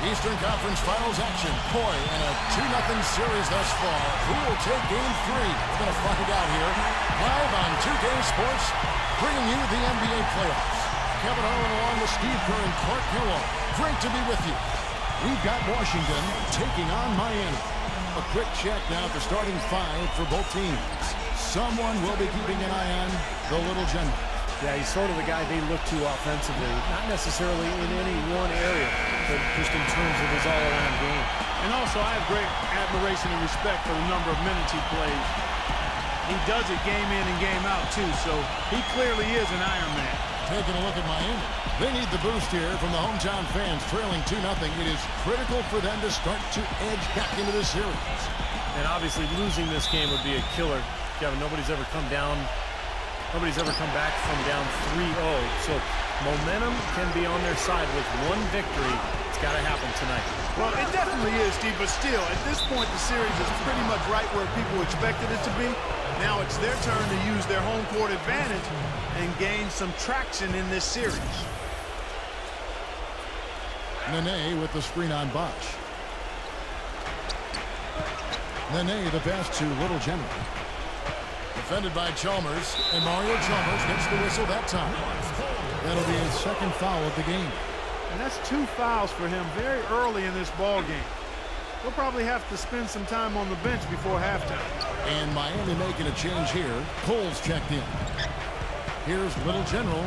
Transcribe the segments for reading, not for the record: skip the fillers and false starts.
Eastern Conference Finals action. Boy, and a 2-0 series thus far. Who will take Game 3? We're going to find out here. Live on 2K Sports, bringing you the NBA playoffs. Kevin Harlan along with Steve Kerr and Clark Kellogg. Great to be with you. We've got Washington taking on Miami. A quick check now at the starting five for both teams. Someone will be keeping an eye on the Little General. Yeah, he's sort of the guy they look to offensively. Not necessarily in any one area, but just in terms of his all-around game. And also, I have great admiration and respect for the number of minutes he plays. He does it game in and game out, too, so he clearly is an Iron Man. Taking a look at Miami. They need the boost here from the hometown fans, trailing 2-0. It is critical for them to start to edge back into this series. And obviously, losing this game would be a killer. Kevin, nobody's ever come back from down 3-0. So momentum can be on their side with one victory. It's got to happen tonight. Well, it definitely is, Steve, but still, at this point, the series is pretty much right where people expected it to be. Now it's their turn to use their home court advantage and gain some traction in this series. Nene with the screen on Bosch. Nene the pass to Little General. Defended by Chalmers, and Mario Chalmers gets the whistle that time. That'll be his second foul of the game. And that's 2 fouls for him very early in this ball game. He'll probably have to spend some time on the bench before halftime. And Miami making a change here. Cole's checked in. Here's Little General.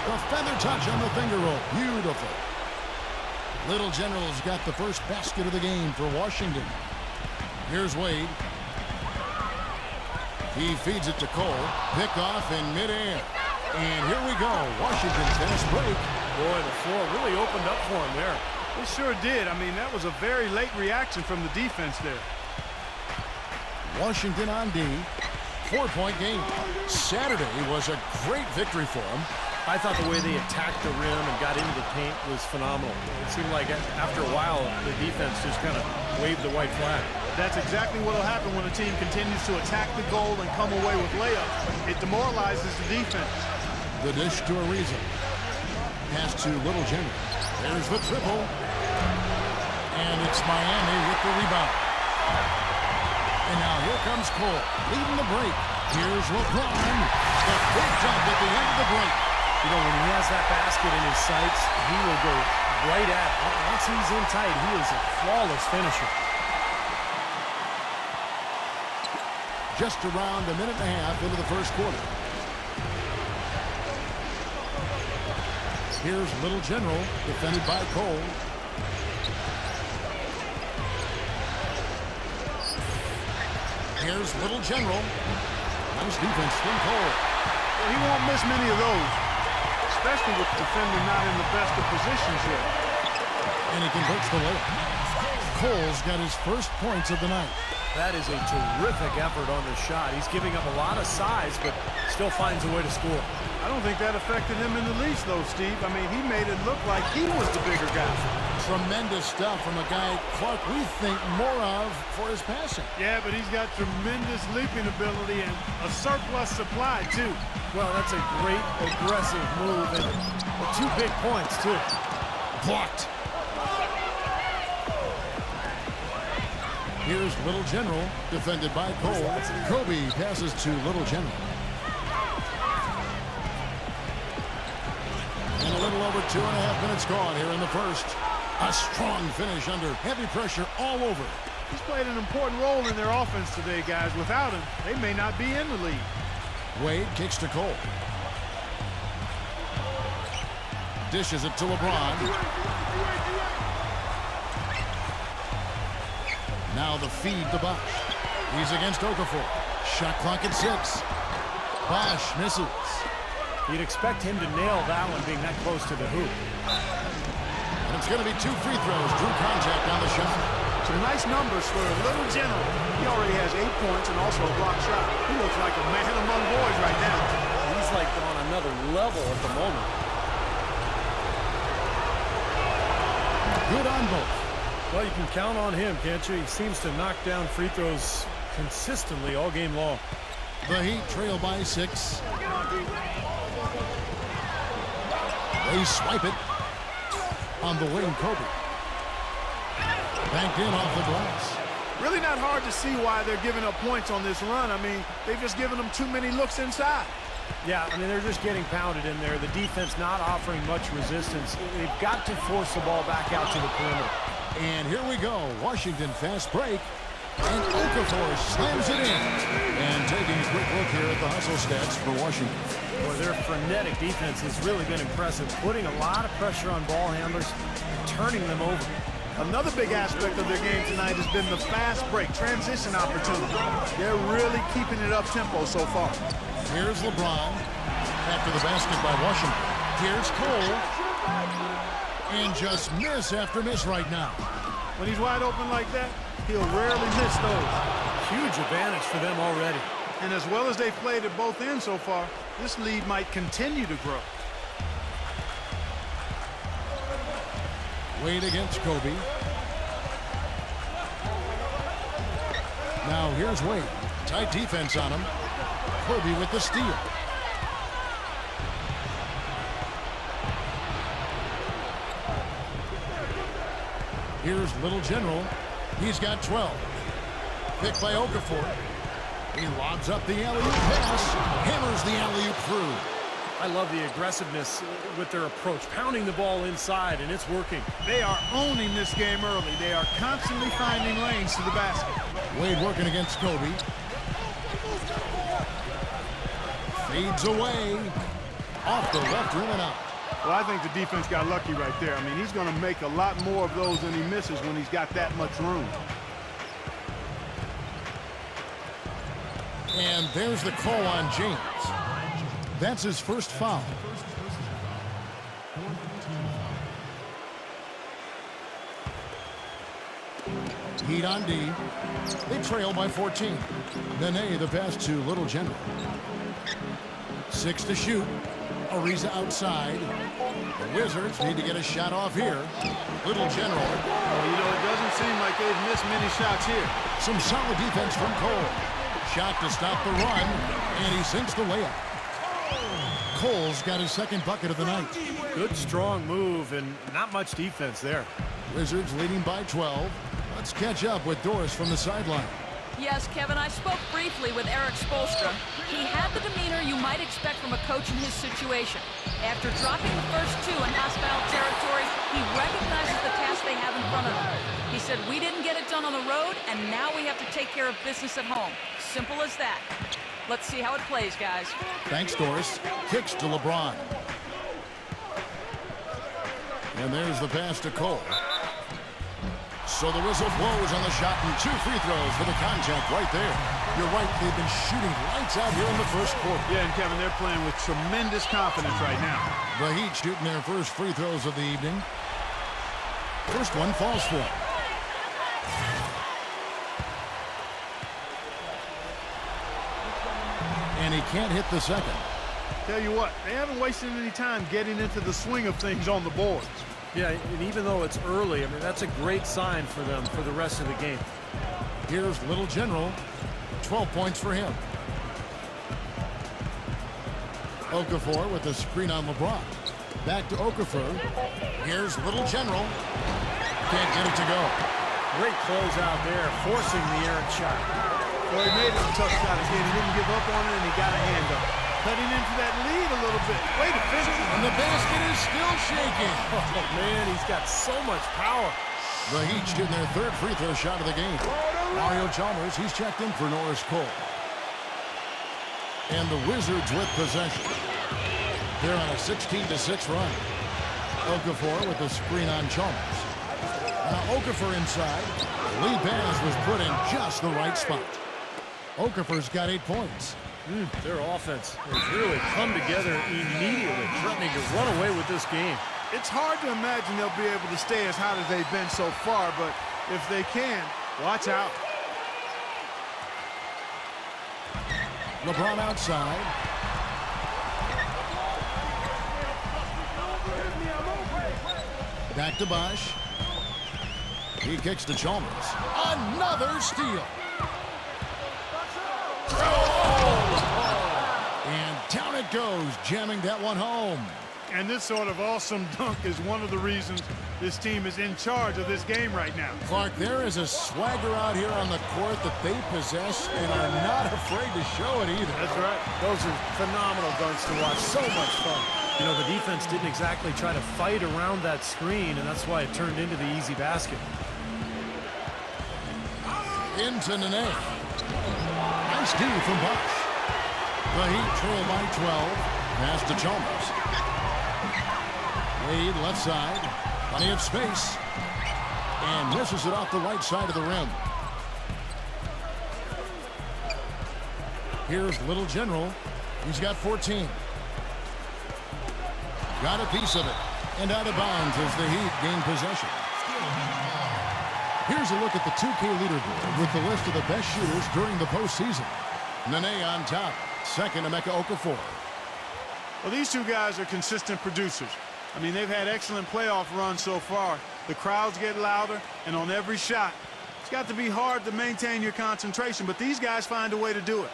The feather touch on the finger roll. Beautiful. Little General's got the first basket of the game for Washington. Here's Wade. He feeds it to Cole. Pick off in midair. And here we go. Washington's fast break. Boy, the floor really opened up for him there. It sure did. I mean, that was a very late reaction from the defense there. Washington on D. 4-point game. Saturday was a great victory for them. I thought the way they attacked the rim and got into the paint was phenomenal. It seemed like after a while, the defense just kind of waved the white flag. That's exactly what will happen when a team continues to attack the goal and come away with layups. It demoralizes the defense. The dish to Ariza. Pass to Little General. There's the triple. And it's Miami with the rebound. And now here comes Cole, leading the break. Here's LeBron. The big jump at the end of the break. You know, when he has that basket in his sights, he will go right at it. Once he's in tight, he is a flawless finisher. Just around a minute and a half into the first quarter. Here's Little General, defended by Cole. Here's Little General. Nice defense from Cole. Well, he won't miss many of those, especially with the defender not in the best of positions yet. And he converts the layup. Cole's got his first points of the night. That is a terrific effort on the shot. He's giving up a lot of size, but still finds a way to score. I don't think that affected him in the least, though, Steve. I mean, he made it look like he was the bigger guy. Tremendous stuff from a guy, Clark, we think more of for his passing. Yeah, but he's got tremendous leaping ability and a surplus supply, too. Well, that's a great aggressive move, and 2 big points, too. Blocked. Here's Little General, defended by Cole. Kobe passes to Little General. And a little over 2.5 minutes gone here in the first. A strong finish under heavy pressure all over. He's played an important role in their offense today, guys. Without him, they may not be in the lead. Wade kicks to Cole. Dishes it to LeBron. Now the feed to Bosch. He's against Okafor. Shot clock at 6. Bosch misses. You'd expect him to nail that one being that close to the hoop. And it's going to be 2 free throws. Drew contact on the shot. Some nice numbers for a Little General. He already has 8 points and also a blocked shot. He looks like a man among boys right now. He's like on another level at the moment. Good on both. Well, you can count on him, can't you? He seems to knock down free throws consistently all game long. The Heat trail by 6. They swipe it. On the wing, Kobe. Banked in off the glass. Really not hard to see why they're giving up points on this run. I mean, they've just given them too many looks inside. Yeah, I mean, they're just getting pounded in there. The defense not offering much resistance. They've got to force the ball back out to the perimeter. And here we go. Washington fast break. And Okafor slams it in. And taking a quick look here at the hustle stats for Washington. Boy, their frenetic defense has really been impressive, putting a lot of pressure on ball handlers and turning them over. Another big aspect of their game tonight has been the fast break, transition opportunity. They're really keeping it up-tempo so far. Here's LeBron after the basket by Washington. Here's Cole. And just miss after miss right now. When he's wide open like that, he'll rarely miss those. Huge advantage for them already. And as well as they've played at both ends so far, this lead might continue to grow. Wade against Kobe. Now here's Wade. Tight defense on him. Kobe with the steal. Here's Little General. He's got 12. Picked by Okafor. He lobs up the alley-oop pass. Hammers the alley-oop through. I love the aggressiveness with their approach, pounding the ball inside, and it's working. They are owning this game early. They are constantly finding lanes to the basket. Wade working against Kobe. Fades away. Off the left rim and out. Well, I think the defense got lucky right there. I mean, he's going to make a lot more of those than he misses when he's got that much room. And there's the call on James. That's his first foul. Heat on D. They trail by 14. Nene the pass to Little General. 6 to shoot. Ariza outside. The Wizards need to get a shot off here. Little General. Well, you know, it doesn't seem like they've missed many shots here. Some solid defense from Cole. Shot to stop the run, and he sinks the layup. Cole's got his second bucket of the night. Good, strong move, and not much defense there. Wizards leading by 12. Let's catch up with Doris from the sideline. Yes, Kevin, I spoke briefly with Eric Spoelstra. He had the demeanor you might expect from a coach in his situation. After dropping the first two in hostile territory, he recognizes the task they have in front of them. He said, we didn't get it done on the road, and now we have to take care of business at home. Simple as that. Let's see how it plays, guys. Thanks, Doris. Kicks to LeBron. And there's the pass to Cole. So the whistle blows on the shot, and 2 free throws for the contact right there. You're right, they've been shooting lights out here in the first quarter. Yeah, and Kevin, they're playing with tremendous confidence right now. The Heat shooting their first free throws of the evening. First one falls for them. And he can't hit the second. Tell you what, they haven't wasted any time getting into the swing of things on the boards. Yeah, and even though it's early, I mean, that's a great sign for them for the rest of the game. Here's Little General. 12 points for him. Okafor with the screen on LeBron. Back to Okafor. Here's Little General. Can't get it to go. Great close out there, forcing the errant shot. Well, he made it a tough shot again. He didn't give up on it, and he got a hand up. Cutting into that lead a little bit. Way to finish. And the basket is still shaking. Oh, man, he's got so much power. The Heat shooting their third free throw shot of the game. Mario Chalmers, he's checked in for Norris Cole. And the Wizards with possession. They're on a 16-6 run. Okafor with the screen on Chalmers. Now Okafor inside. The lead pass was put in just the right spot. Okafor's got 8 points. Their offense has really come together immediately, threatening to run away with this game. It's hard to imagine they'll be able to stay as hot as they've been so far, but if they can, watch out. LeBron outside. Back to Bosh. He kicks to Chalmers. Another steal. And down it goes, jamming that one home. And this sort of awesome dunk is one of the reasons this team is in charge of this game right now. Clark, there is a swagger out here on the court that they possess and are not afraid to show it either. That's right. Those are phenomenal dunks to watch. So much fun. You know, the defense didn't exactly try to fight around that screen, and that's why it turned into the easy basket. Into Nene. Nice D from Bosh. The Heat trail by 12. Pass to Chalmers. Wade left side. Plenty of space. And misses it off the right side of the rim. Here's Little General. He's got 14. Got a piece of it. And out of bounds as the Heat gain possession. Here's a look at the 2K leaderboard with the list of the best shooters during the postseason. Nene on top. Second, Emeka Okafor. Well, these two guys are consistent producers. I mean, they've had excellent playoff runs so far. The crowds get louder, and on every shot, it's got to be hard to maintain your concentration, but these guys find a way to do it.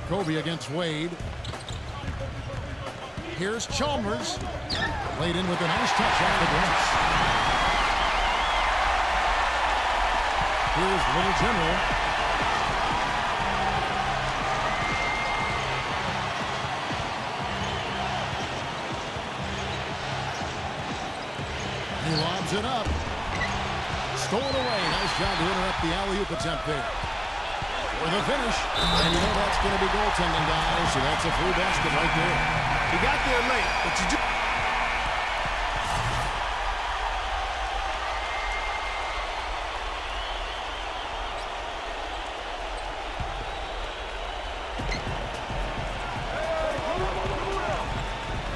Kobe against Wade. Here's Chalmers. Played in with a nice touch off the glass. Here's Little General. He lobs it up. Stolen away. Nice job to interrupt the alley-oop attempt there. For the finish. And you know that's going to be goaltending, guys. So that's a free basket right there. He got there late, but you just...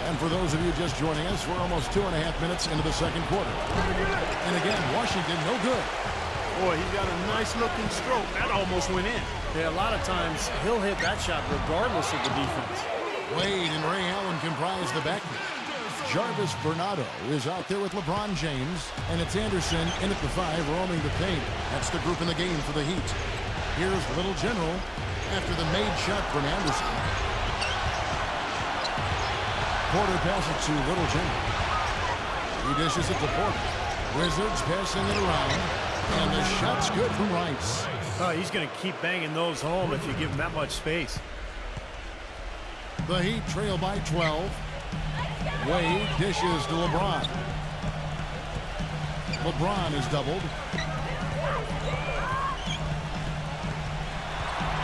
And for those of you just joining us, we're almost 2.5 minutes into the second quarter. And again, Washington no good. Boy, he got a nice-looking stroke. That almost went in. Yeah, a lot of times he'll hit that shot regardless of the defense. Wade and Ray Allen comprise the backcourt. Jarvis Bernardo is out there with LeBron James, and it's Anderson in at the 5, roaming the paint. That's the group in the game for the Heat. Here's Little General after the made shot from Anderson. Porter passes to Little General. He dishes it to Porter. Wizards passing it around, and the shot's good from Rice. Oh, he's going to keep banging those home if you give him that much space. The Heat trail by 12. Wade dishes to LeBron. LeBron is doubled.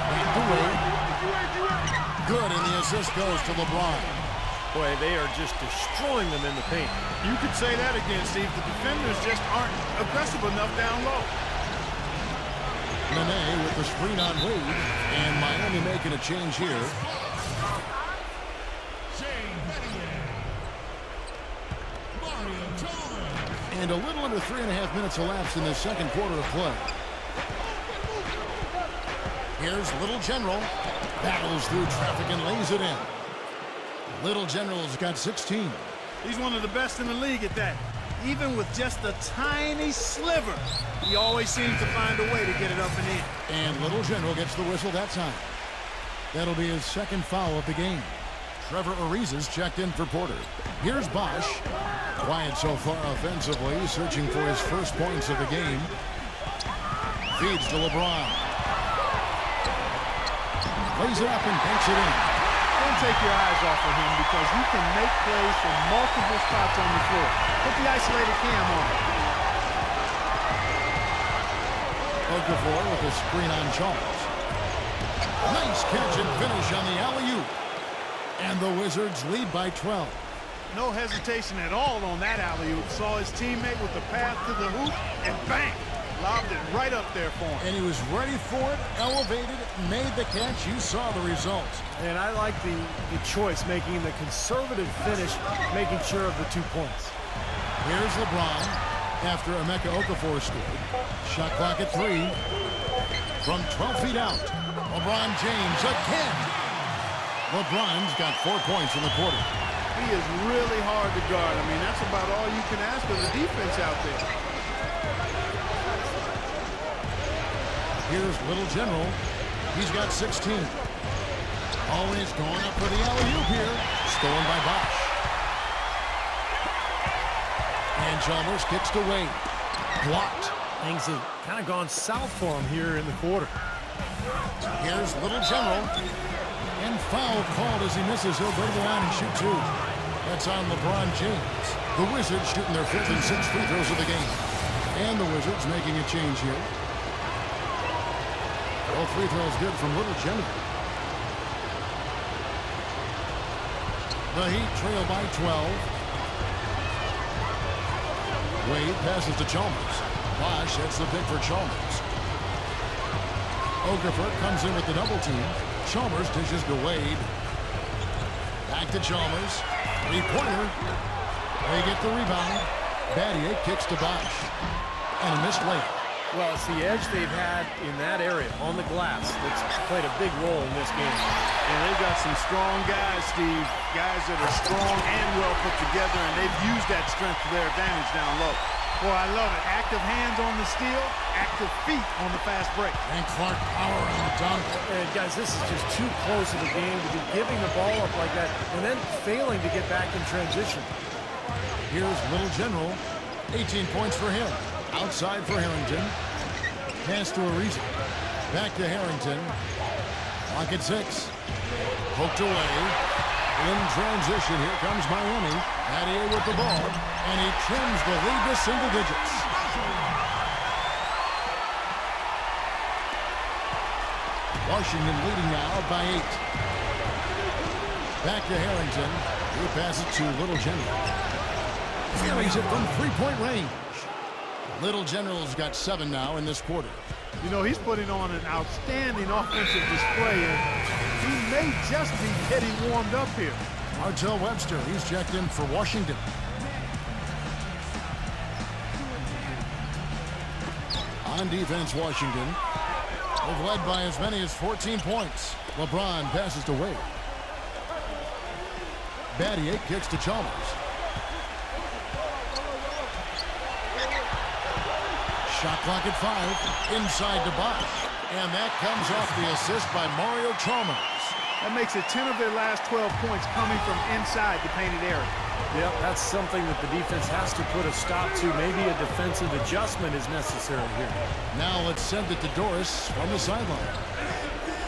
Wade to Wade. Good, and the assist goes to LeBron. Boy, they are just destroying them in the paint. You could say that again, Steve. The defenders just aren't aggressive enough down low. Nene with the screen on Wade, and Miami making a change here. And a little under 3.5 minutes elapsed in the second quarter of play. Here's Little General. Battles through traffic and lays it in. Little General's got 16. He's one of the best in the league at that. Even with just a tiny sliver, he always seems to find a way to get it up and in. And Little General gets the whistle that time. That'll be his second foul of the game. Trevor Ariza's checked in for Porter. Here's Bosh. Quiet so far offensively, searching for his first points of the game. Feeds to LeBron. Lays it up and banks it in. Don't take your eyes off of him because you can make plays from multiple spots on the floor. Put the isolated cam on him. Okafor with a screen on Chalmers. Nice catch and finish on the alley-oop. And the Wizards lead by 12. No hesitation at all on that alley-oop. Saw his teammate with the path to the hoop, and bang! Lobbed it right up there for him. And he was ready for it, elevated, made the catch. You saw the result. And I like the choice, making the conservative finish, making sure of the 2 points. Here's LeBron after Emeka Okafor scored. Shot clock at 3. From 12 feet out, LeBron James again. LeBron's got 4 points in the quarter. He is really hard to guard. I mean, that's about all you can ask of the defense out there. Here's Little General. He's got 16. Always going up for the alley-oop here. Stolen by Bosch. And Chalmers kicks to Wade. Blocked. Things have kind of gone south for him here in the quarter. Here's Little General. And foul called as he misses. He'll go to the line and shoot two. That's on LeBron James. The Wizards shooting their 5th and 6th free throws of the game. And the Wizards making a change here. All free throws good from Little General. The Heat trail by 12. Wade passes to Chalmers. Bosch hits the pick for Chalmers. Okafor comes in with the double team. Chalmers dishes to Wade. Back to Chalmers. Three-pointer. They get the rebound. Battier kicks to Bosch. And a missed layup. Well, it's the edge they've had in that area on the glass that's played a big role in this game. And they've got some strong guys, Steve. Guys that are strong and well put together, and they've used that strength to their advantage down low. Boy, I love it. Active hands on the steal, active feet on the fast break. And Clark power on the dunk. And guys, this is just too close of a game to be giving the ball up like that and then failing to get back in transition. Here's Little General. 18 points for him. Outside for Harrington. Pass to Ariza. Back to Harrington. Clock at 6. Poked away. In transition, here comes Miami. Battier with the ball. And he trims the lead to single digits. Washington leading now by 8. Back to Harrington. He passes to Little General. Carries it from three-point range. Little General's got 7 now in this quarter. You know, he's putting on an outstanding offensive display, and he may just be getting warmed up here. Martell Webster, he's checked in for Washington. On defense, Washington. They've led by as many as 14 points. LeBron passes to Wade. Battier kicks to Chalmers. Shot clock at 5. Inside to Bosch. And that comes off the assist by Mario Chalmers. That makes it 10 of their last 12 points coming from inside the painted area. Yep, that's something that the defense has to put a stop to. Maybe a defensive adjustment is necessary here. Now let's send it to Doris from the sideline.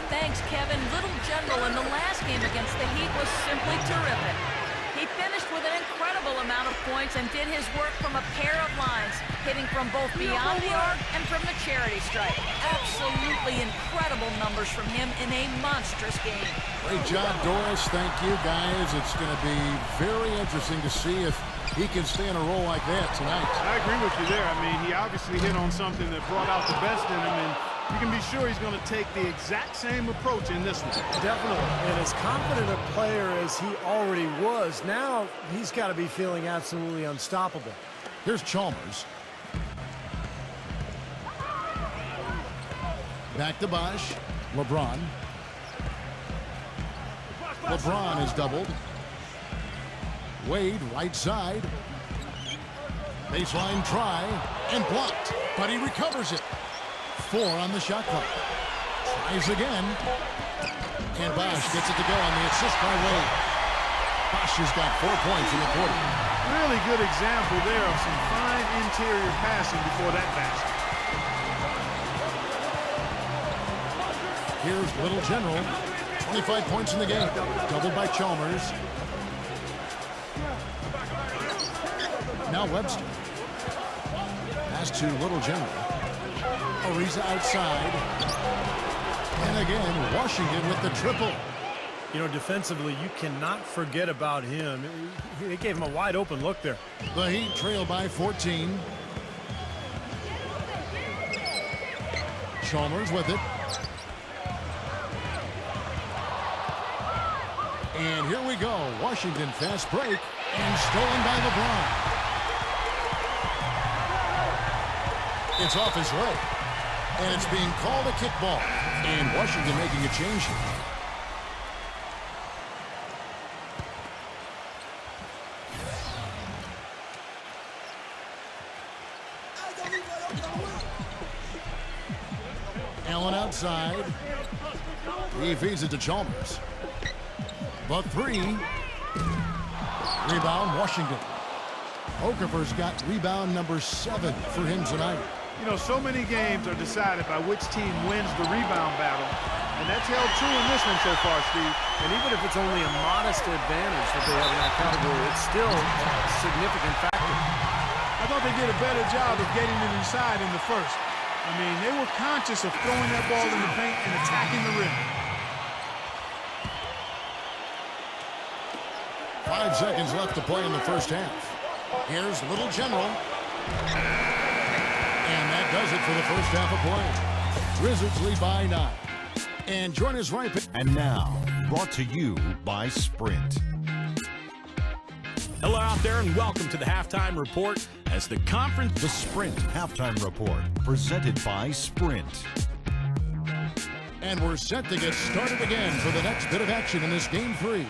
Thanks, Kevin. Little General in the last game against the Heat was simply terrific. He finished with an incredible amount of points and did his work from a pair of lines, hitting from both beyond the arc and from the charity stripe. Absolutely incredible numbers from him in a monstrous game. Great job, Doris. Thank you, guys. It's going to be very interesting to see if he can stay in a role like that tonight. I agree with you there. I mean, he obviously hit on something that brought out the best in him, and you can be sure he's going to take the exact same approach in this one. Definitely. And as confident a player as he already was, now he's got to be feeling absolutely unstoppable. Here's Chalmers. Back to Bosch. LeBron. LeBron is doubled. Wade, right side. Baseline try, and blocked, but he recovers it. 4 on the shot clock. Tries again. And Bosch gets it to go on the assist by Wade. Bosch has got 4 points in the quarter. Really good example there of some fine interior passing before that basket. Here's Little General. 25 points in the game. Doubled by Chalmers. Now Webster. Pass to Little General. Ariza outside. And again, Washington with the triple. You know, defensively, you cannot forget about him. They gave him a wide open look there. The Heat trail by 14. Chalmers with it. And here we go. Washington fast break and stolen by LeBron. It's off his leg. And it's being called a kickball. And Washington making a change here. Allen outside. He feeds it to Chalmers. The three. Rebound, Washington. Okafor's got rebound number 7 for him tonight. You know, so many games are decided by which team wins the rebound battle, and that's held true in this one so far, Steve. And even if it's only a modest advantage that they have in that category, it's still a significant factor. I thought they did a better job of getting it inside in the first. I mean, they were conscious of throwing that ball in the paint and attacking the rim. 5 seconds left to play in the first half. Here's Little General. And that does it for the first half of play. Wizards lead by 9. And join us right back. And now, brought to you by Sprint. Hello out there and welcome to the Halftime Report as the conference... The Sprint Halftime Report, presented by Sprint. And we're set to get started again for the next bit of action in this Game 3.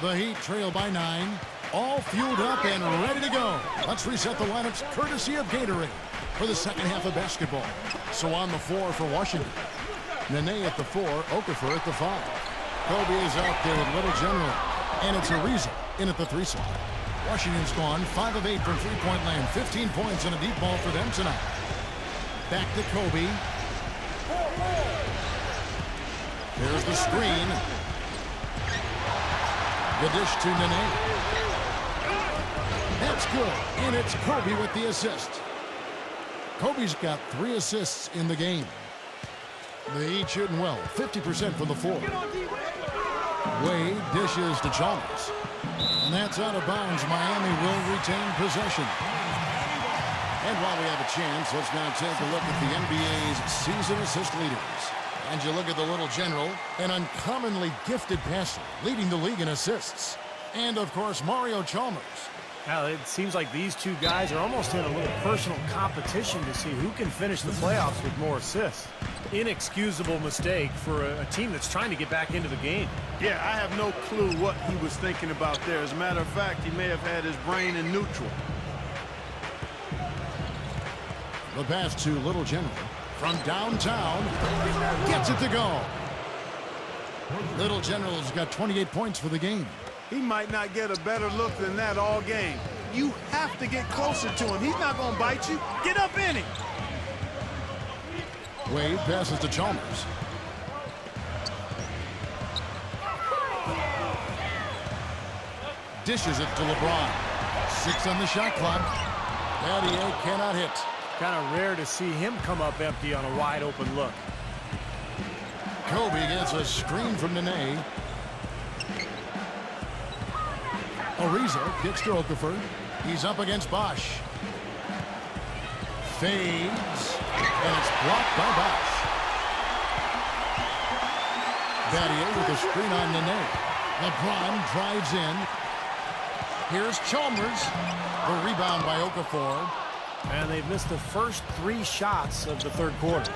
The Heat trail by 9, all fueled up and ready to go. Let's reset the lineups courtesy of Gatorade for the second half of basketball. So on the floor for Washington, Nene at the 4, Okafor at the 5. Kobe is out there with Little General, and it's Ariza in at the 3 slot. Washington's gone 5 of 8 from three-point land, 15 points and a deep ball for them tonight. Back to Kobe. There's the screen. The dish to Nene. That's good, and it's Kobe with the assist. Kobe's got 3 assists in the game. The Heat shooting well, 50% from the floor. Wade dishes to Chalmers. And that's out of bounds. Miami will retain possession. And while we have a chance, let's now take a look at the NBA's season assist leaders. And you look at the Little General, an uncommonly gifted passer, leading the league in assists. And, of course, Mario Chalmers. Now, it seems like these two guys are almost in a little personal competition to see who can finish the playoffs with more assists. Inexcusable mistake for a team that's trying to get back into the game. Yeah, I have no clue what he was thinking about there. As a matter of fact, he may have had his brain in neutral. The pass to Little General from downtown. Gets it to go. Little General's got 28 points for the game. He might not get a better look than that all game. You have to get closer to him. He's not going to bite you. Get up in him. Wade passes to Chalmers. Dishes it to LeBron. 6 on the shot clock. Battier cannot hit. Kind of rare to see him come up empty on a wide open look. Kobe gets a screen from Nene. Ariza kicks to Okafor. He's up against Bosch. Fades. And it's blocked by Bosch. Battier with a screen on Nene. LeBron drives in. Here's Chalmers. The rebound by Okafor. And they've missed the first 3 shots of the third quarter.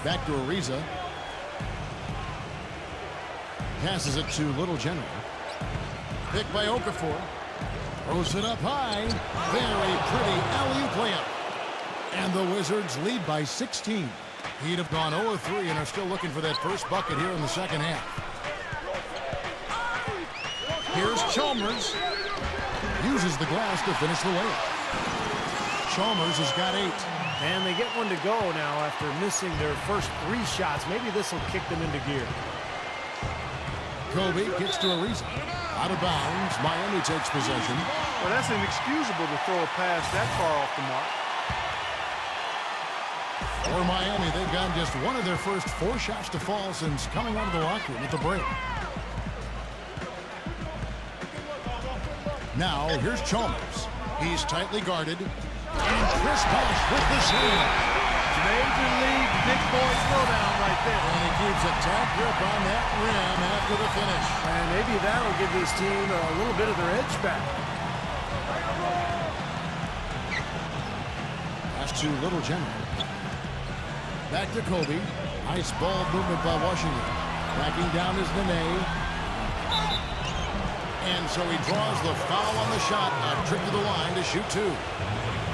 Back to Ariza. Passes it to Little General. Picked by Okafor. Throws it up high. Very pretty alley-oop layup. And the Wizards lead by 16. He'd have gone 0-3 and are still looking for that first bucket here in the second half. Here's Chalmers. Uses the glass to finish the layup. Chalmers has got 8. And they get one to go now after missing their first 3 shots. Maybe this will kick them into gear. Kobe gets to Ariza. Out of bounds. Miami takes possession. Well, that's inexcusable to throw a pass that far off the mark. For Miami, they've gotten just one of their first 4 shots to fall since coming out of the locker room at the break. Now, here's Chalmers. He's tightly guarded. And Chris Bosh with the save. Major league big boy throwdown right there. And he keeps a tight grip on that rim after the finish. And maybe that'll give this team a little bit of their edge back. Pass to Little General. Back to Kobe. Nice ball movement by Washington. Backing down is Nene. And so he draws the foul on the shot. A trip to the line to shoot 2.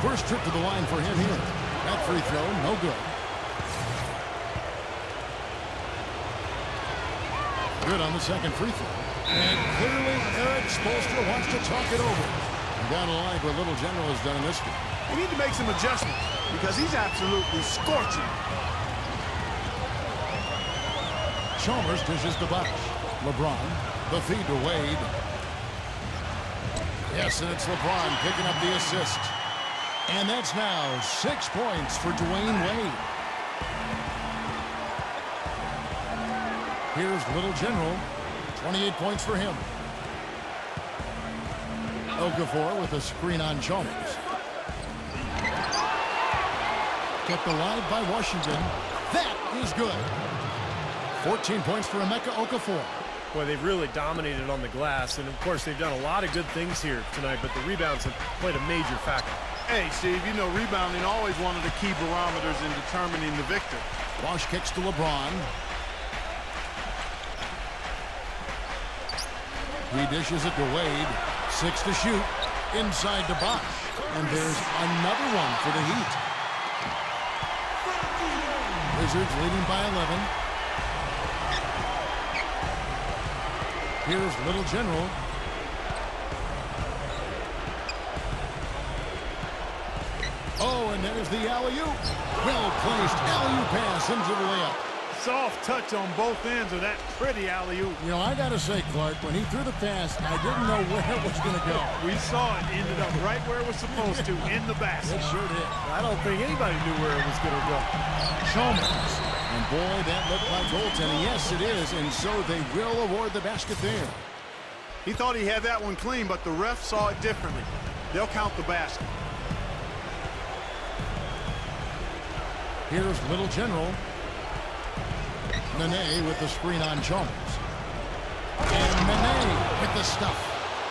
First trip to the line for him here. That free throw, no good. good on the second free throw. And clearly Erik Spoelstra wants to talk it over. You gotta like what Little General has done in this game. We need to make some adjustments because he's absolutely scorching. Chalmers dishes to Bosh. LeBron, the feed to Wade. Yes, and it's LeBron picking up the assist. And that's now 6 points for Dwayne Wade. Here's Little General, 28 points for him. Okafor with a screen on Chalmers. Kept alive by Washington. That is good. 14 points for Emeka Okafor. Boy, they've really dominated on the glass, and of course they've done a lot of good things here tonight, but the rebounds have played a major factor. Hey, Steve, you know rebounding always one of the key barometers in determining the victor. Bosh kicks to LeBron. He dishes it to Wade. 6 to shoot. Inside to Bosh. And there's another one for the Heat. Wizards leading by 11. Here's Little General. Oh, and there's the alley-oop. Well-placed alley-oop pass into the layup. Soft touch on both ends of that pretty alley-oop. You know, I got to say, Clark, when he threw the pass, I didn't know where it was going to go. We saw it ended up right where it was supposed to, in the basket. It sure did. I don't think anybody knew where it was going to go. Chalmers. And boy, that looked like goaltending. Yes, it is. And so they will award the basket there. He thought he had that one clean, but the ref saw it differently. They'll count the basket. Here's Little General. Nene with the screen on Chalmers. And Nene with the stuff.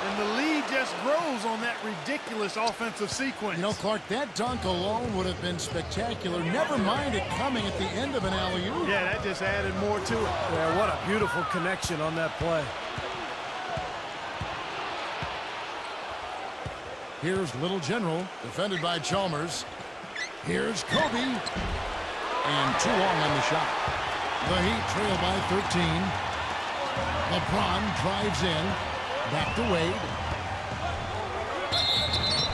And the lead just grows on that ridiculous offensive sequence. You know, Clark, that dunk alone would have been spectacular. Never mind it coming at the end of an alley-oop. Yeah, that just added more to it. Yeah, what a beautiful connection on that play. Here's Little General, defended by Chalmers. Here's Kobe. And too long on the shot. The Heat trail by 13. LeBron drives in. Back to Wade.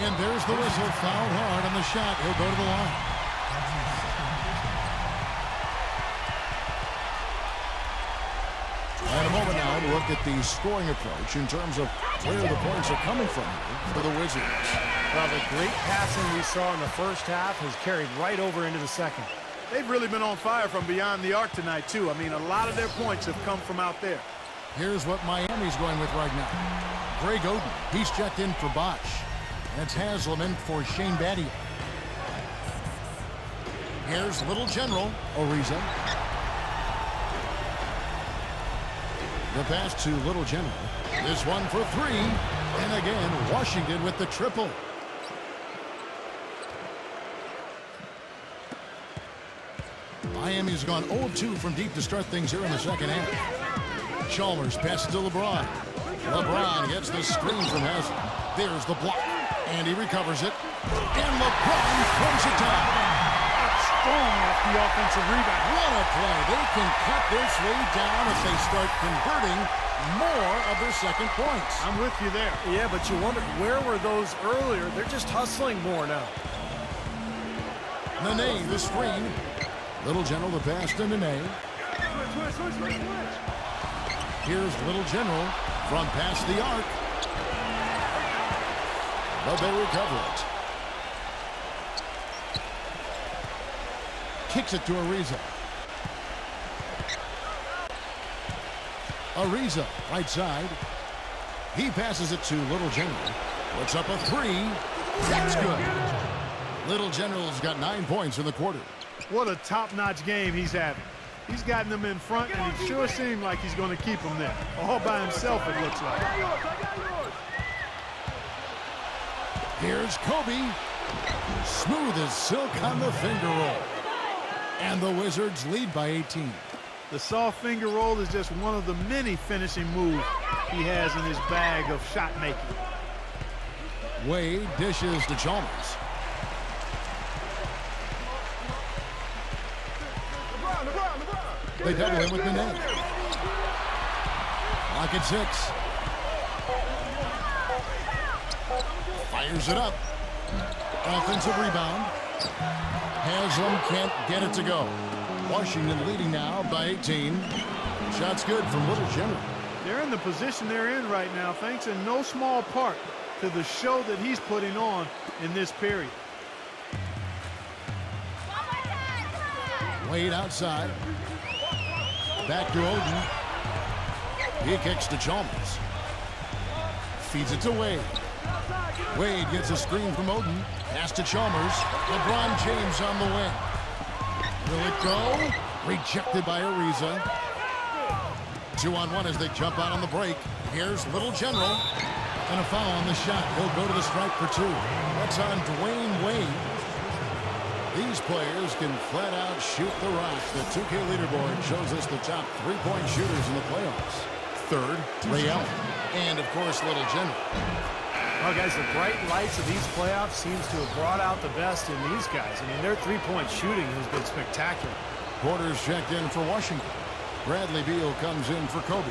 And there's the whistle. Fouled hard on the shot. He'll go to the line. And a moment now to look at the scoring approach in terms of where the points are coming from for the Wizards. Well, the great passing we saw in the first half has carried right over into the second. They've really been on fire from beyond the arc tonight, too. I mean, a lot of their points have come from out there. Here's what Miami's going with right now. Greg Oden, he's checked in for Bosh. That's Haslam for Shane Battier. Here's Little General, Ariza. The pass to Little General. This one for 3. And again, Washington with the triple. Miami's gone 0-2 from deep to start things here in the second half. Chalmers passes to LeBron. LeBron gets the screen from Haslam. There's the block. And he recovers it. And LeBron throws it down. Strong off the offensive rebound. What a play. They can cut this lead down if they start converting more of their second points. I'm with you there. Yeah, but you wonder, where were those earlier? They're just hustling more now. Nene, the screen. Little General, the pass to Nene. Here's Little General from past the arc. But they recover it. Kicks it to Ariza. Ariza, right side. He passes it to Little General. Puts up a 3. That's good. Little General's got 9 points in the quarter. What a top-notch game he's having. He's gotten them in front, and it sure seemed like he's going to keep them there. All by himself, it looks like. Here's Kobe. Smooth as silk on the finger roll. And the Wizards lead by 18. The soft finger roll is just one of the many finishing moves he has in his bag of shot making. Wade dishes to Chalmers. They double him with Nene. Clock at 6. Fires it up. Offensive rebound. Haslam can't get it to go. Washington leading now by 18. Shot's good from Little General. They're in the position they're in right now, thanks in no small part to the show that he's putting on in this period. Wade outside. Back to Oden. He kicks to Chalmers. Feeds it to Wade. Wade gets a screen from Oden. Pass to Chalmers. LeBron James on the wing. Will it go? Rejected by Ariza. 2-on-1 as they jump out on the break. Here's Little General. And a foul on the shot. He'll go to the stripe for 2. That's on Dwayne Wade. These players can flat out shoot the rock. The 2K leaderboard shows us the top 3-point shooters in the playoffs. Third, Ray Allen. And, of course, Little General. Well, guys, the bright lights of these playoffs seems to have brought out the best in these guys. I mean, their three-point shooting has been spectacular. Porter's checked in for Washington. Bradley Beal comes in for Kobe.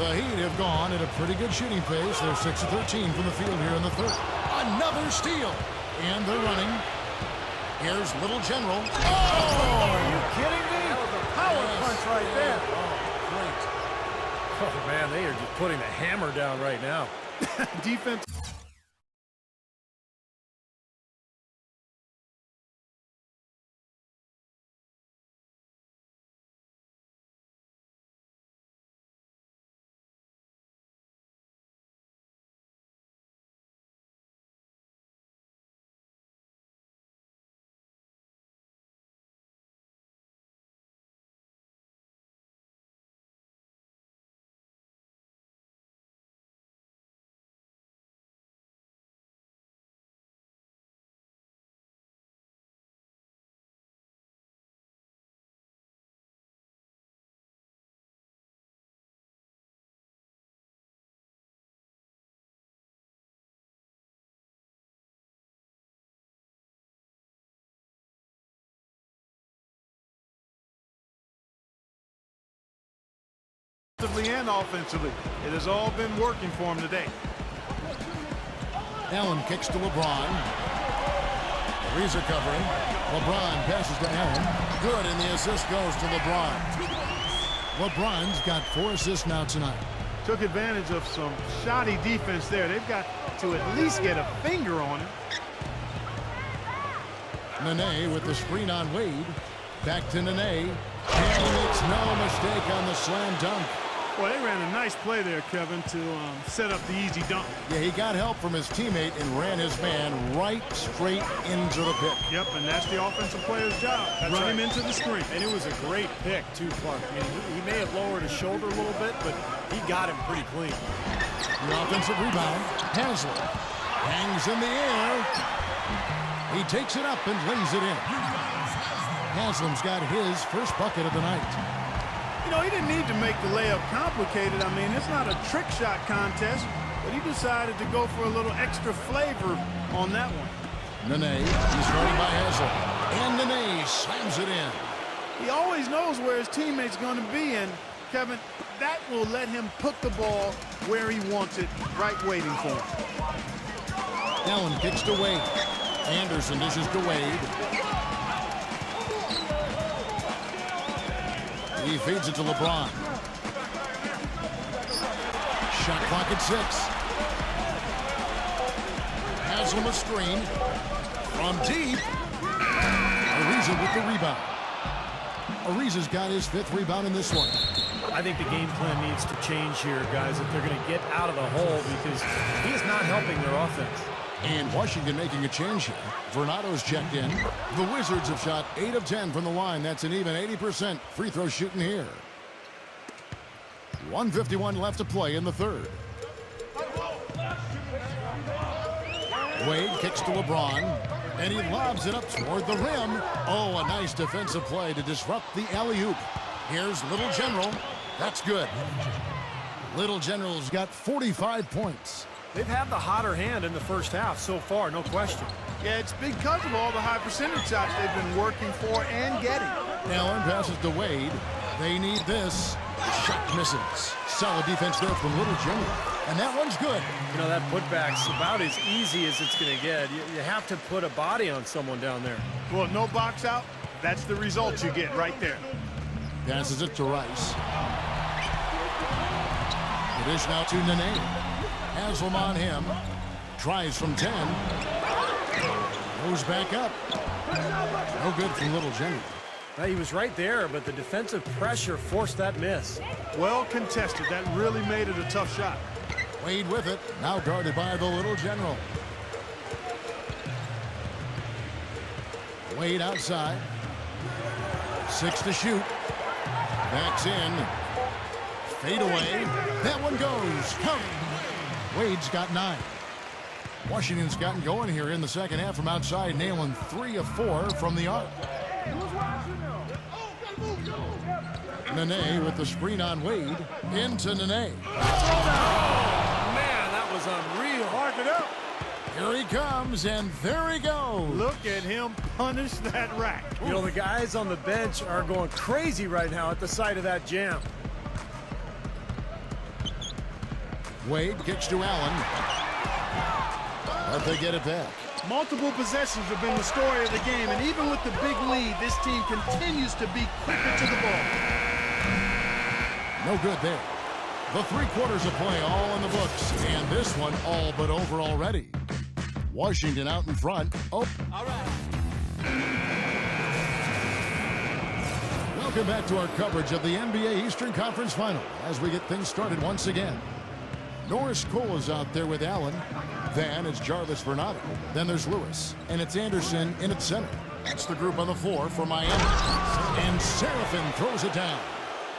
The Heat have gone at a pretty good shooting pace. They're 6 of 13 from the field here in the third. Another steal. And they're running. Here's Little General. Oh! Are you kidding me? That was a power punch right there. Oh, great. Oh, man, they are just putting the hammer down right now. Defense. And offensively, it has all been working for him today. Allen kicks to LeBron. Ariza covering. LeBron passes to Allen. Good, and the assist goes to LeBron. LeBron's got 4 assists now tonight. Took advantage of some shoddy defense there. They've got to at least get a finger on him. Nene with the screen on Wade. Back to Nene. And he makes no mistake on the slam dunk. Well, they ran a nice play there, Kevin, to set up the easy dunk. Yeah, he got help from his teammate and ran his man right straight into the pick. Yep, and that's the offensive player's job. Run him into the screen. And it was a great pick, too, Clark. I mean, he may have lowered his shoulder a little bit, but he got him pretty clean. The offensive rebound. Haslam hangs in the air. He takes it up and lays it in. Haslam's got his first bucket of the night. You know, he didn't need to make the layup complicated. I mean, it's not a trick shot contest, but he decided to go for a little extra flavor on that one. Nene, he's starting by Haslam. And Nene slams it in. He always knows where his teammate's going to be, and, Kevin, that will let him put the ball where he wants it, right waiting for him. Allen kicks to Wade. Anderson dishes to Wade. He feeds it to LeBron. Shot clock at 6. Haslam a screen. From deep. Ariza with the rebound. Ariza's got his 5th rebound in this one. I think the game plan needs to change here, guys, if they're going to get out of the hole, because he is not helping their offense. And Washington making a change here. Vernado's checked in. The Wizards have shot 8 of 10 from the line. That's an even 80% free throw shooting here. 1:51 left to play in the third. Wade kicks to LeBron, and he lobs it up toward the rim. Oh, a nice defensive play to disrupt the alley-oop. Here's Little General. That's good. Little General's got 45 points. They've had the hotter hand in the first half so far, no question. Yeah, it's because of all the high percentage shots they've been working for and getting. Allen passes to Wade. They need this. Shot misses. Solid defense there from Little General. And that one's good. You know, that putback's about as easy as it's going to get. You have to put a body on someone down there. Well, no box out. That's the result you get right there. Passes it to Rice. The dish now to Nene. Haslam on him. Tries from 10. Goes back up. No good from Little General. He was right there, but the defensive pressure forced that miss. Well contested. That really made it a tough shot. Wade with it. Now guarded by the Little General. Wade outside. 6 to shoot. Backs in. Fade away. That one goes. Count. Wade's got 9. Washington's gotten going here in the second half from outside, nailing 3 of 4 from the arc. Nene with the screen on Wade. Into Nene. Oh, man, that was unreal. Mark it up. Here he comes, and there he goes. Look at him punish that rack. You know, the guys on the bench are going crazy right now at the sight of that jam. Wade kicks to Allen. But they get it back. Multiple possessions have been the story of the game, and even with the big lead, this team continues to be quicker to the ball. No good there. The 3 quarters of play all in the books, and this one all but over already. Washington out in front. Oh. All right. Welcome back to our coverage of the NBA Eastern Conference Final as we get things started once again. Norris Cole is out there with Allen. Then it's Jarvis Bernardo. Then there's Lewis. And it's Anderson in at center. That's the group on the floor for Miami. And Seraphin throws it down.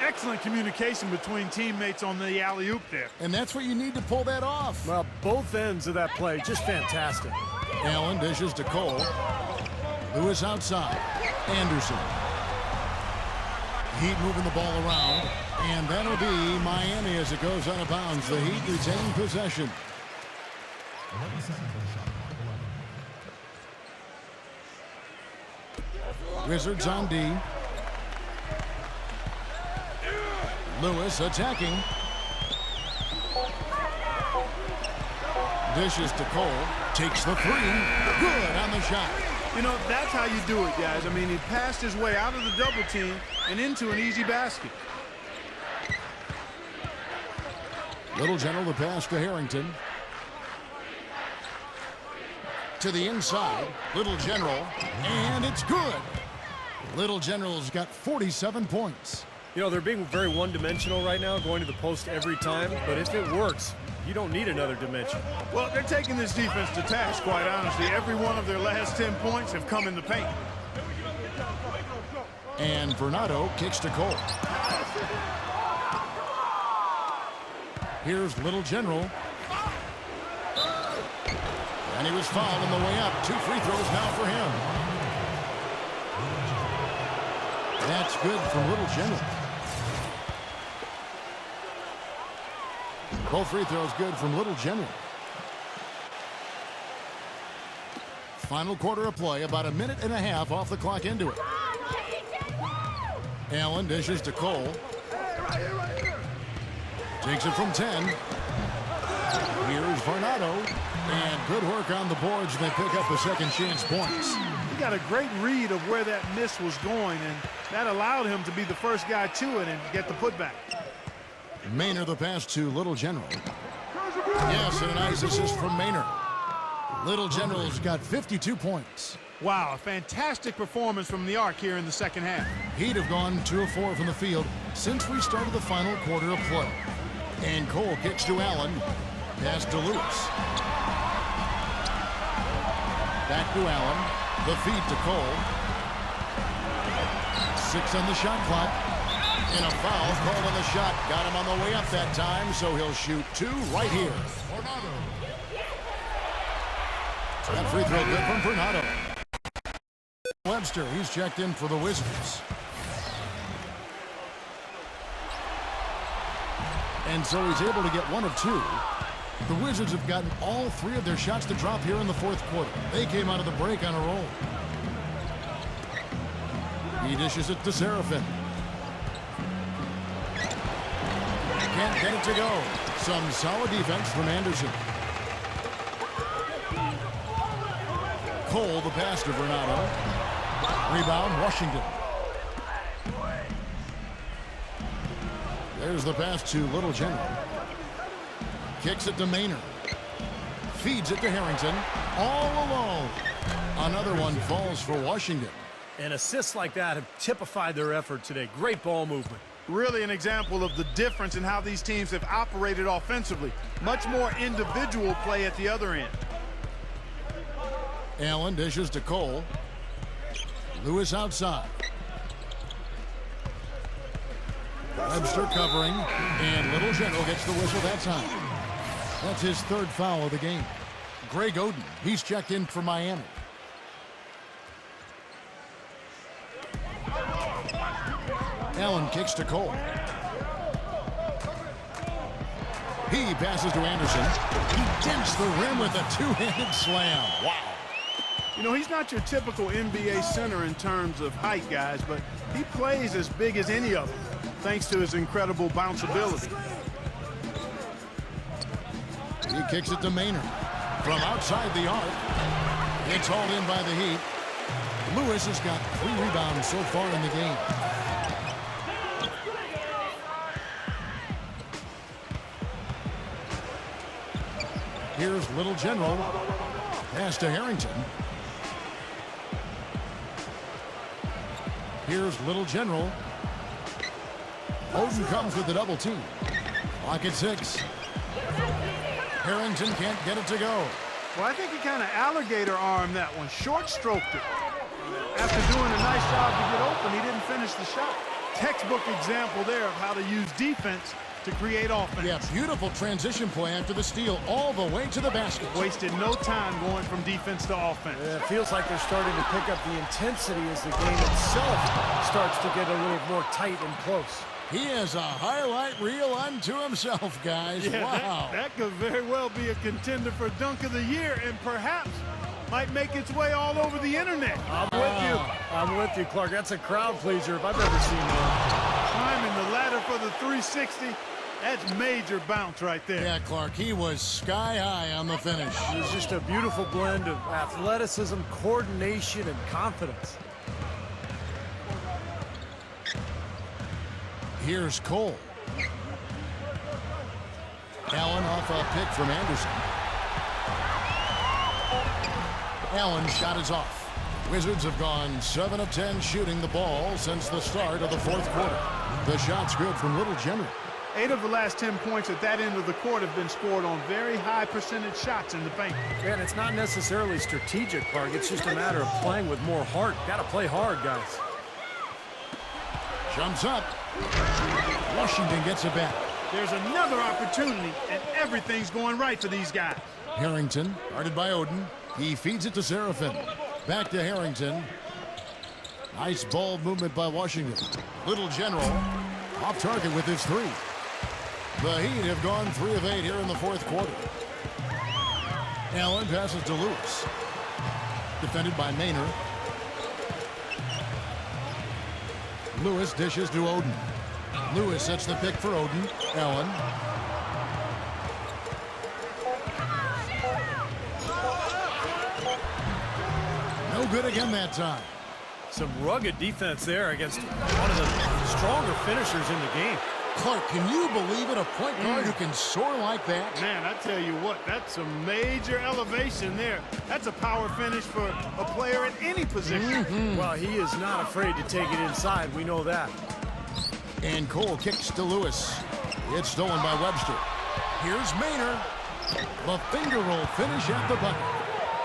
Excellent communication between teammates on the alley-oop there. And that's what you need to pull that off. Well, both ends of that play, just fantastic. Allen dishes to Cole. Lewis outside. Anderson. Heat moving the ball around. And that'll be Miami as it goes out of bounds. The Heat retain possession. Wizards on D. Lewis attacking. Dishes to Cole. Takes the 3. Good on the shot. You know, that's how you do it, guys. I mean, he passed his way out of the double team and into an easy basket. Little General the pass to Harrington. To the inside. Little General. And it's good. Little General's got 47 points. You know, they're being very one-dimensional right now, going to the post every time. But if it works, you don't need another dimension. Well, they're taking this defense to task, quite honestly. Every one of their last 10 points have come in the paint. And Bernardo kicks to Cole. Here's Little General. And he was fouled on the way up. 2 free throws now for him. That's good from Little General. Both free throws good from Little General. Final quarter of play, about a minute and a half off the clock into it. Allen dishes to Cole. Takes it from 10. Here's Bernardo. And good work on the boards. They pick up the second chance points. He got a great read of where that miss was going, and that allowed him to be the first guy to it and get the putback. Maynard the pass to Little General. Yes, and a nice assist from Maynard. Little General's got 52 points. Wow, a fantastic performance from the arc here in the second half. He'd have gone 2 of 4 from the field since we started the final quarter of play. And Cole kicks to Allen. Pass to Lewis. Back to Allen. The feed to Cole. 6 on the shot clock. And a foul called on the shot. Got him on the way up that time, so he'll shoot 2 right here. That free throw good from Bernardo. Webster, he's checked in for the Wizards. And so he's able to get 1 of 2. The Wizards have gotten all 3 of their shots to drop here in the fourth quarter. They came out of the break on a roll. He dishes it to Seraphin. Can't get it to go. Some solid defense from Anderson. Cole, the pass to Bernardo. Rebound, Washington. There's the pass to Little General. Kicks it to Maynard. Feeds it to Harrington. All alone. Another one falls for Washington. And assists like that have typified their effort today. Great ball movement. Really an example of the difference in how these teams have operated offensively. Much more individual play at the other end. Allen dishes to Cole. Lewis outside. Webster covering, and Little General gets the whistle that time. That's his third foul of the game. Greg Oden, he's checked in for Miami. Allen kicks to Cole. He passes to Anderson. He dents the rim with a two-handed slam. Wow. You know, he's not your typical NBA center in terms of height, guys, but he plays as big as any of them, thanks to his incredible bounce ability. He kicks it to Maynard. From outside the arc. It's hauled in by the Heat. Lewis has got 3 rebounds so far in the game. Here's Little General. Pass to Harrington. Here's Little General. Oden comes with the double team. Lock at 6. Harrington can't get it to go. Well, I think he kind of alligator armed that one, short-stroked it. After doing a nice job to get open, he didn't finish the shot. Textbook example there of how to use defense to create offense. Yeah, beautiful transition play after the steal all the way to the basket. Wasted no time going from defense to offense. Yeah, it feels like they're starting to pick up the intensity as the game itself starts to get a little more tight and close. He has a highlight reel unto himself, guys. Yeah, wow. that could very well be a contender for Dunk of the Year and perhaps might make its way all over the internet. I'm with you, Clark. That's a crowd pleaser if I've ever seen one. Climbing the ladder for the 360, that's major bounce right there. Yeah, Clark, he was sky high on the finish. It was just a beautiful blend of athleticism, coordination, and confidence. Here's Cole. Allen off a pick from Anderson. Allen's shot is off. Wizards have gone 7 of 10 shooting the ball since the start of the fourth quarter. The shot's good from Little General. 8 of the last 10 points at that end of the court have been scored on very high percentage shots in the paint. And it's not necessarily strategic, Clark. It's just a matter of playing with more heart. Got to play hard, guys. Jumps up. Washington gets it back. There's another opportunity, and everything's going right for these guys. Harrington, guarded by Oden. He feeds it to Seraphin. Back to Harrington. Nice ball movement by Washington. Little General off target with his 3. The Heat have gone 3 of 8 here in the fourth quarter. Allen passes to Lewis. Defended by Maynard. Lewis dishes to Oden. Lewis sets the pick for Oden. Allen. No good again that time. Some rugged defense there against one of the stronger finishers in the game. Clark, can you believe it? A point guard who can soar like that? Man, I tell you what, that's some major elevation there. That's a power finish for a player at any position. Well, he is not afraid to take it inside. We know that. And Cole kicks to Lewis. It's stolen by Webster. Here's Maynard. The finger roll finish at the bucket.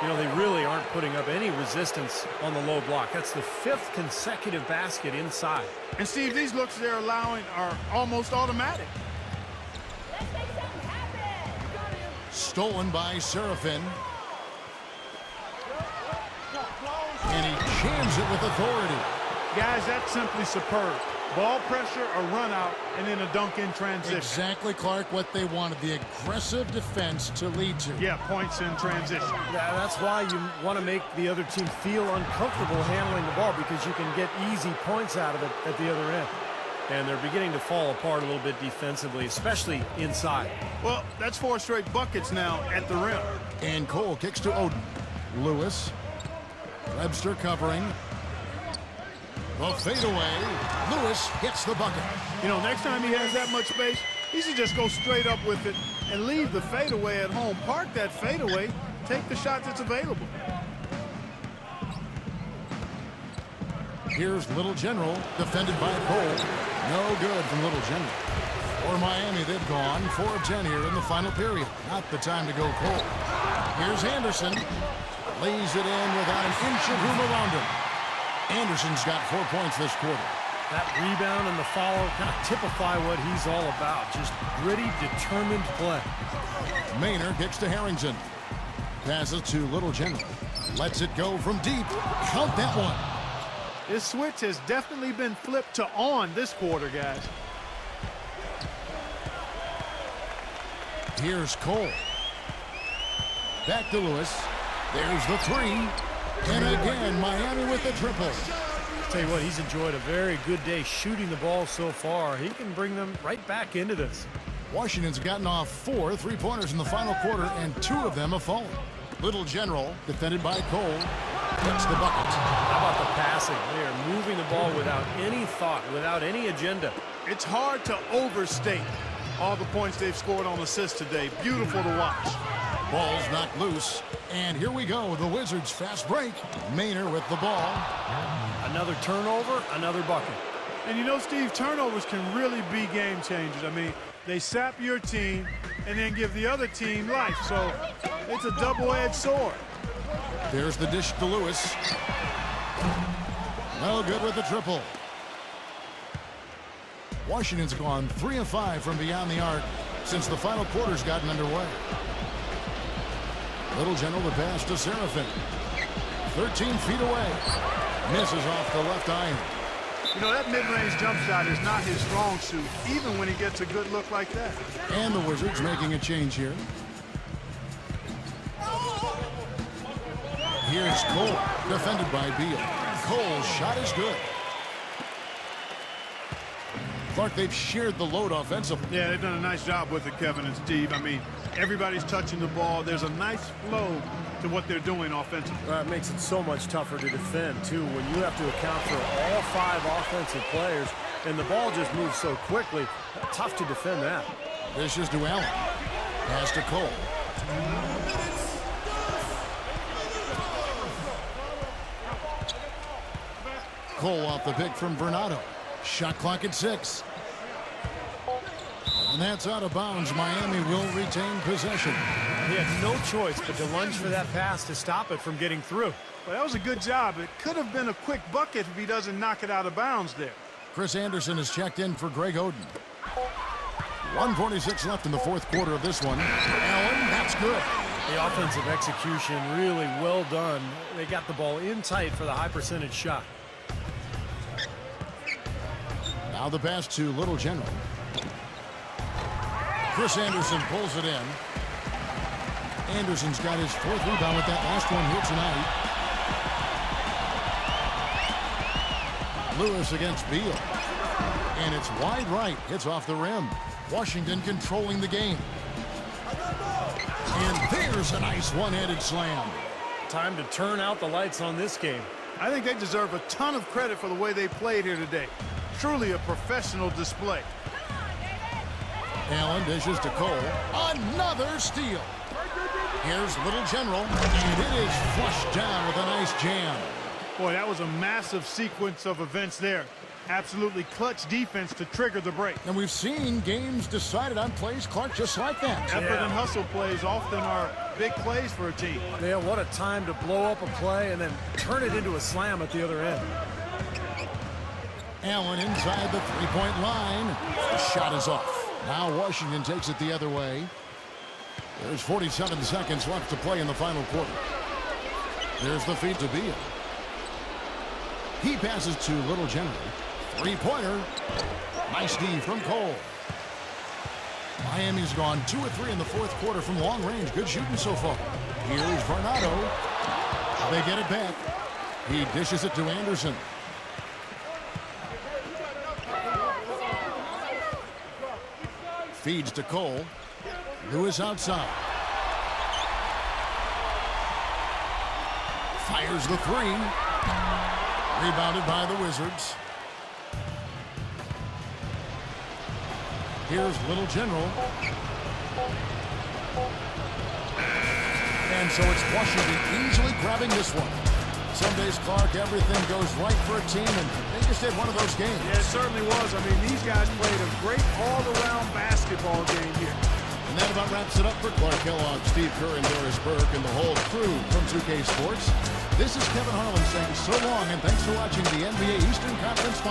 You know, they really aren't putting up any resistance on the low block. That's the 5th consecutive basket inside. And Steve, these looks they're allowing are almost automatic. Stolen by Seraphin. And he jams it with authority. Guys, that's simply superb. Ball pressure, a run out, and then a dunk in transition. Exactly, Clark, what they wanted. The aggressive defense to lead to. Yeah, points in transition. That's why you want to make the other team feel uncomfortable handling the ball, because you can get easy points out of it at the other end. and they're beginning to fall apart a little bit defensively, especially inside. Well, that's 4 straight buckets now at the rim. And Cole kicks to Oden. Lewis. Webster covering. The fadeaway. Lewis gets the bucket. You know, next time he has that much space, he should just go straight up with it and leave the fadeaway at home. Park that fadeaway, take the shot that's available. Here's Little General, defended by Cole. No good from Little General. For Miami, they've gone 4 of 10 here in the final period. Not the time to go Cole. Here's Anderson. Lays it in without an inch of room around him. Anderson's got 4 points this quarter. That rebound and the follow kind of typify what he's all about. Just gritty, determined play. Maynard kicks to Harrington. Passes to Little General. Lets it go from deep. Count that one. This switch has definitely been flipped to on this quarter, guys. Here's Cole. Back to Lewis. There's the 3. And again, Miami with the triple. Tell you what, he's enjoyed a very good day shooting the ball so far. He can bring them right back into this. Washington's gotten off 4 3-pointers in the final quarter, and 2 of them have fallen. Little General, defended by Cole, gets the bucket. How about the passing? They are moving the ball without any thought, without any agenda. It's hard to overstate all the points they've scored on assists today. Beautiful to watch. Ball's knocked loose, and here we go. The Wizards fast break. Maynard with the ball. Another turnover, another bucket. And you know, Steve, turnovers can really be game changers. I mean, they sap your team and then give the other team life. So it's a double-edged sword. There's the dish to Lewis. No good with the triple. Washington's gone 3 of 5 from beyond the arc since the final quarter's gotten underway. Little General the pass to Seraphin. 13 feet away. Misses off the left iron. You know, that mid-range jump shot is not his strong suit, even when he gets a good look like that. And the Wizards making a change here. Here's Cole, defended by Beal. Cole's shot is good. Clark, they've shared the load offensively. Yeah, they've done a nice job with it, Kevin and Steve. I mean, everybody's touching the ball. There's a nice flow to what they're doing offensively. It makes it so much tougher to defend, too, when you have to account for all 5 offensive players, and the ball just moves so quickly. Tough to defend that. This is to Allen. Pass to Cole. Cole off the pick from Bernardo. Shot clock at 6. And that's out of bounds. Miami will retain possession. He had no choice but to lunge for that pass to stop it from getting through. Well, that was a good job. It could have been a quick bucket if he doesn't knock it out of bounds there. Chris Anderson is checked in for Greg Oden. 1:46 left in the 4th quarter of this one. Allen, that's good. The offensive execution really well done. They got the ball in tight for the high percentage shot. Now the pass to Little General. Chris Anderson pulls it in. Anderson's got his 4th rebound with that last one here tonight. Lewis against Beal. And it's wide right. Hits off the rim. Washington controlling the game. And there's a nice one-handed slam. Time to turn out the lights on this game. I think they deserve a ton of credit for the way they played here today. Truly a professional display. Allen dishes to Cole. Another steal. Here's Little General, and it is flushed down with a nice jam. Boy, that was a massive sequence of events there. Absolutely clutch defense to trigger the break. And we've seen games decided on plays, Clark, just like that. Effort and hustle plays often are big plays for a team. Yeah, what a time to blow up a play and then turn it into a slam at the other end. Allen inside the three-point line. The shot is off. Now Washington takes it the other way. There's 47 seconds left to play in the final quarter. There's the feed to Beal. He passes to Little General. Three-pointer. Nice D from Cole. Miami's gone 2 of 3 in the 4th quarter from long range. Good shooting so far. Here's Bernardo. They get it back. He dishes it to Anderson. Feeds to Cole. Lewis outside. Fires the three. Rebounded by the Wizards. Here's Little General. And so it's Washington easily grabbing this one. Some days, Clark, everything goes right for a team, and they just had one of those games. Yeah, it certainly was. I mean, these guys played a great all-around basketball game here. And that about wraps it up for Clark Kellogg, Steve Kerr, and Doris Burke, and the whole crew from 2K Sports. This is Kevin Harlan saying so long, and thanks for watching the NBA Eastern Conference Finals.